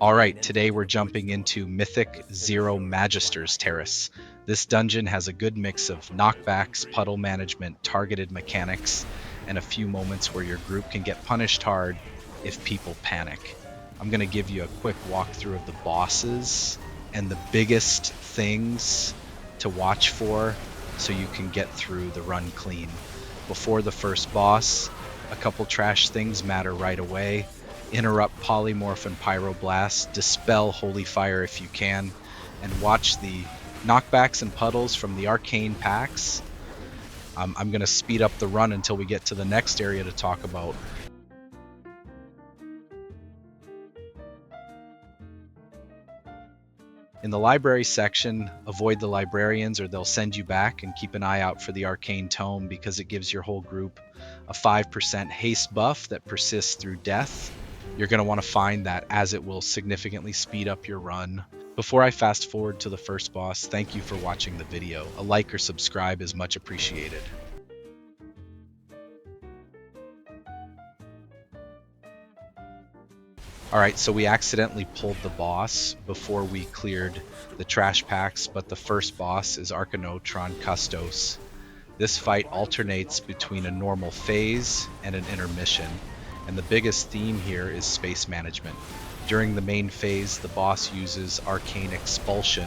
Alright, today we're jumping into Mythic 0 Magisters Terrace. This dungeon has a good mix of knockbacks, puddle management, targeted mechanics, and a few moments where your group can get punished hard if people panic. I'm going to give you a quick walkthrough of the bosses and the biggest things to watch for so you can get through the run clean. Before the first boss, a couple trash things matter right away. Interrupt polymorph and pyroblast, dispel holy fire if you can, and watch the knockbacks and puddles from the arcane packs. I'm going to speed up the run until we get to the next area to talk about. In the library section, avoid the librarians or they'll send you back, and keep an eye out for the arcane tome because it gives your whole group a 5% haste buff that persists through death. You're going to want to find that, as it will significantly speed up your run. Before I fast forward to the first boss, thank you for watching the video. A like or subscribe is much appreciated. Alright, so we accidentally pulled the boss before we cleared the trash packs, but the first boss is Arcanotron Custos. This fight alternates between a normal phase and an intermission, and the biggest theme here is space management. During the main phase, the boss uses Arcane Expulsion,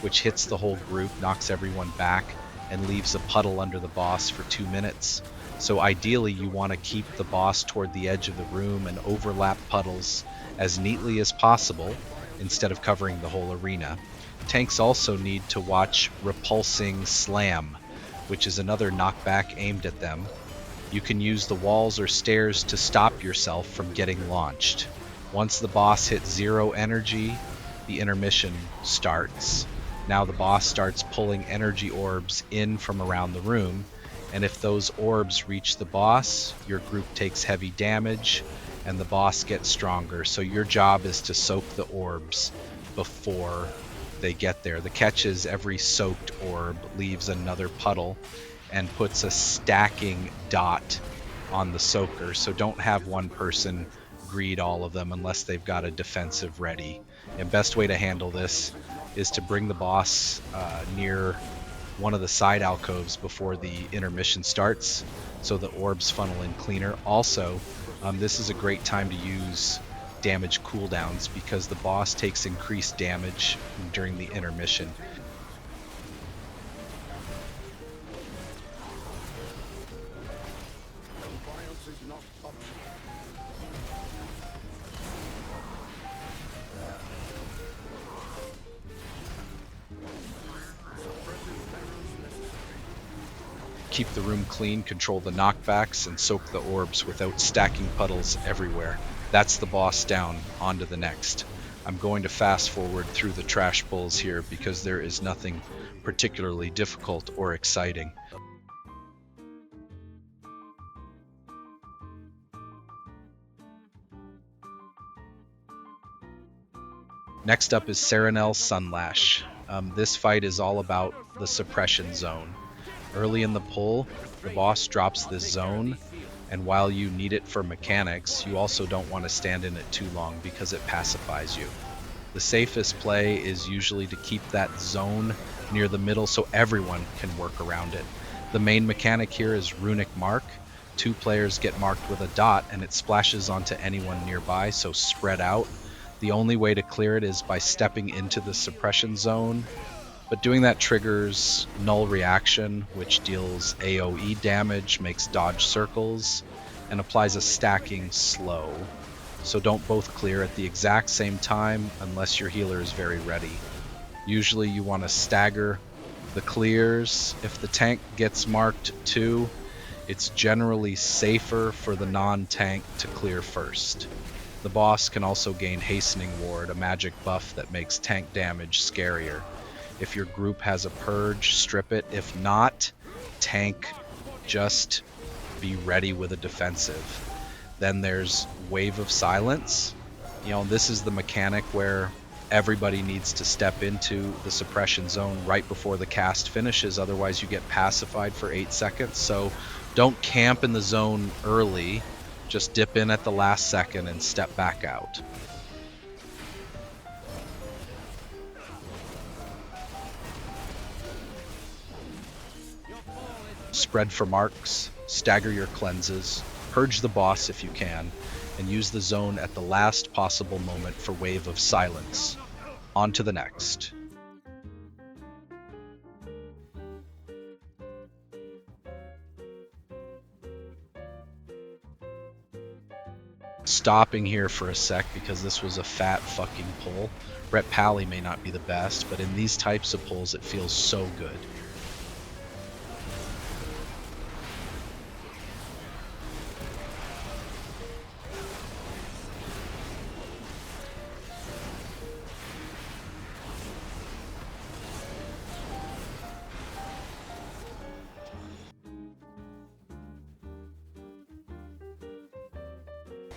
which hits the whole group, knocks everyone back, and leaves a puddle under the boss for 2 minutes. So ideally you want to keep the boss toward the edge of the room and overlap puddles as neatly as possible instead of covering the whole arena. Tanks also need to watch Repulsing Slam, which is another knockback aimed at them. You can use the walls or stairs to stop yourself from getting launched. Once the boss hits 0 energy, the intermission starts. Now the boss starts pulling energy orbs in from around the room, and if those orbs reach the boss, your group takes heavy damage and the boss gets stronger. So your job is to soak the orbs before they get there. The catch is every soaked orb leaves another puddle and puts a stacking dot on the soaker. So don't have one person greed all of them unless they've got a defensive ready. And best way to handle this is to bring the boss near one of the side alcoves before the intermission starts, so the orbs funnel in cleaner. Also, this is a great time to use damage cooldowns because the boss takes increased damage during the intermission. Keep the room clean, control the knockbacks, and soak the orbs without stacking puddles everywhere. That's the boss down. On to the next. I'm going to fast forward through the trash pulls here because there is nothing particularly difficult or exciting. Next up is Serenel's Sunlash. This fight is all about the suppression zone. Early in the pull, the boss drops this zone, and while you need it for mechanics, you also don't want to stand in it too long because it pacifies you. The safest play is usually to keep that zone near the middle so everyone can work around it. The main mechanic here is Runic Mark. 2 players get marked with a dot and it splashes onto anyone nearby, so spread out. The only way to clear it is by stepping into the suppression zone, but doing that triggers Null Reaction, which deals AoE damage, makes dodge circles, and applies a stacking slow. So don't both clear at the exact same time unless your healer is very ready. Usually you want to stagger the clears. If the tank gets marked too, it's generally safer for the non-tank to clear first. The boss can also gain Hastening Ward, a magic buff that makes tank damage scarier. If your group has a purge, strip it. If not, tank, just be ready with a defensive. Then there's Wave of Silence. This is the mechanic where everybody needs to step into the suppression zone right before the cast finishes, otherwise you get pacified for 8 seconds. So don't camp in the zone early, just dip in at the last second and step back out. Spread for marks, stagger your cleanses, purge the boss if you can, and use the zone at the last possible moment for Wave of Silence. On to the next. Stopping here for a sec because this was a fat fucking pull. Ret Pally may not be the best, but in these types of pulls it feels so good.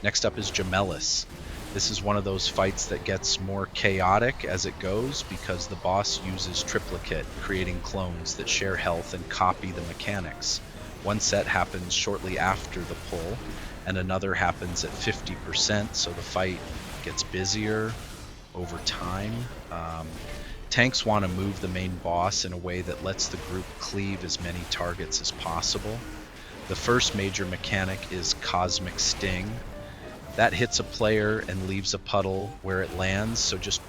Next up is Gemellis. This is one of those fights that gets more chaotic as it goes because the boss uses triplicate, creating clones that share health and copy the mechanics. One set happens shortly after the pull, and another happens at 50%, so the fight gets busier over time. Tanks want to move the main boss in a way that lets the group cleave as many targets as possible. The first major mechanic is Cosmic Sting. That hits a player and leaves a puddle where it lands, so just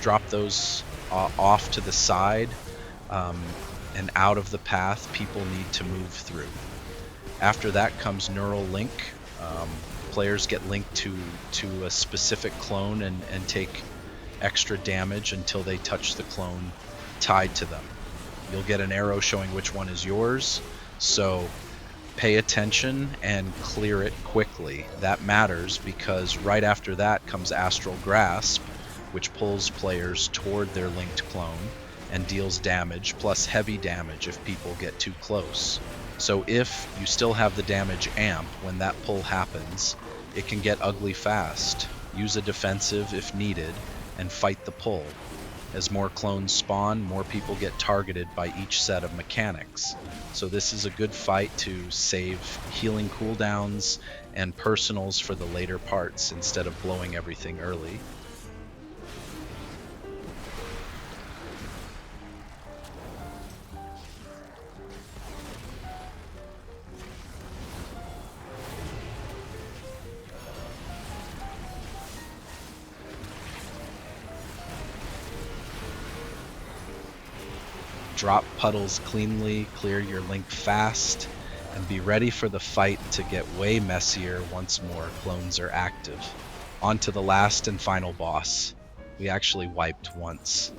drop those off to the side and out of the path people need to move through. After that comes Neural Link. Players get linked to a specific clone and take extra damage until they touch the clone tied to them. You'll get an arrow showing which one is yours, so pay attention and clear it quickly. That matters because right after that comes Astral Grasp, which pulls players toward their linked clone and deals damage, plus heavy damage if people get too close. So if you still have the damage amp when that pull happens, it can get ugly fast. Use a defensive if needed, and fight the pull. As more clones spawn, more people get targeted by each set of mechanics. So this is a good fight to save healing cooldowns and personals for the later parts instead of blowing everything early. Drop puddles cleanly, clear your link fast, and be ready for the fight to get way messier once more clones are active. On to the last and final boss. We actually wiped once.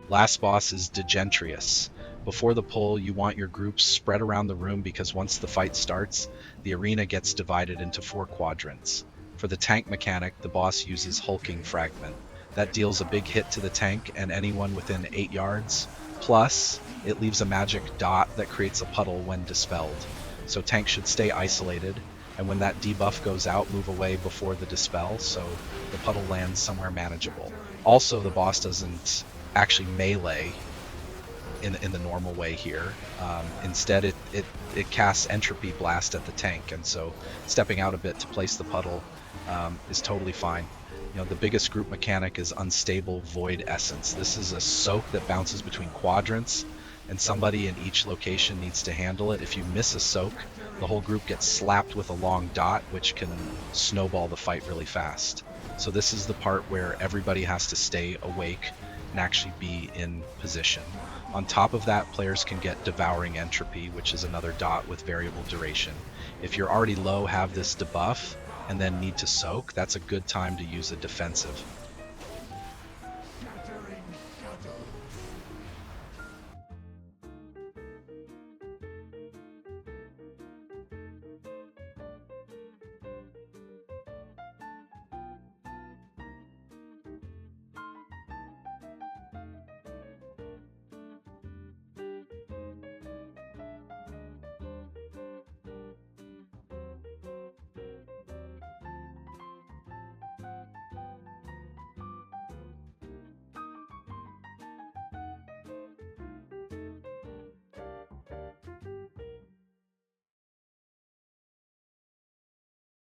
Last boss is Degentrius. Before the pull, you want your groups spread around the room because once the fight starts, the arena gets divided into 4 quadrants. For the tank mechanic, the boss uses Hulking Fragment. That deals a big hit to the tank and anyone within 8 yards. Plus, it leaves a magic dot that creates a puddle when dispelled. So tanks should stay isolated, and when that debuff goes out, move away before the dispel, so the puddle lands somewhere manageable. Also, the boss doesn't actually melee in the normal way here. Instead, it casts Entropy Blast at the tank, and so stepping out a bit to place the puddle is totally fine. You know, the biggest group mechanic is Unstable Void Essence. This is a soak that bounces between quadrants, and somebody in each location needs to handle it. If you miss a soak, the whole group gets slapped with a long dot, which can snowball the fight really fast. So this is the part where everybody has to stay awake and actually be in position. On top of that, players can get Devouring Entropy, which is another dot with variable duration. If you're already low, have this debuff, and then need to soak, that's a good time to use a defensive.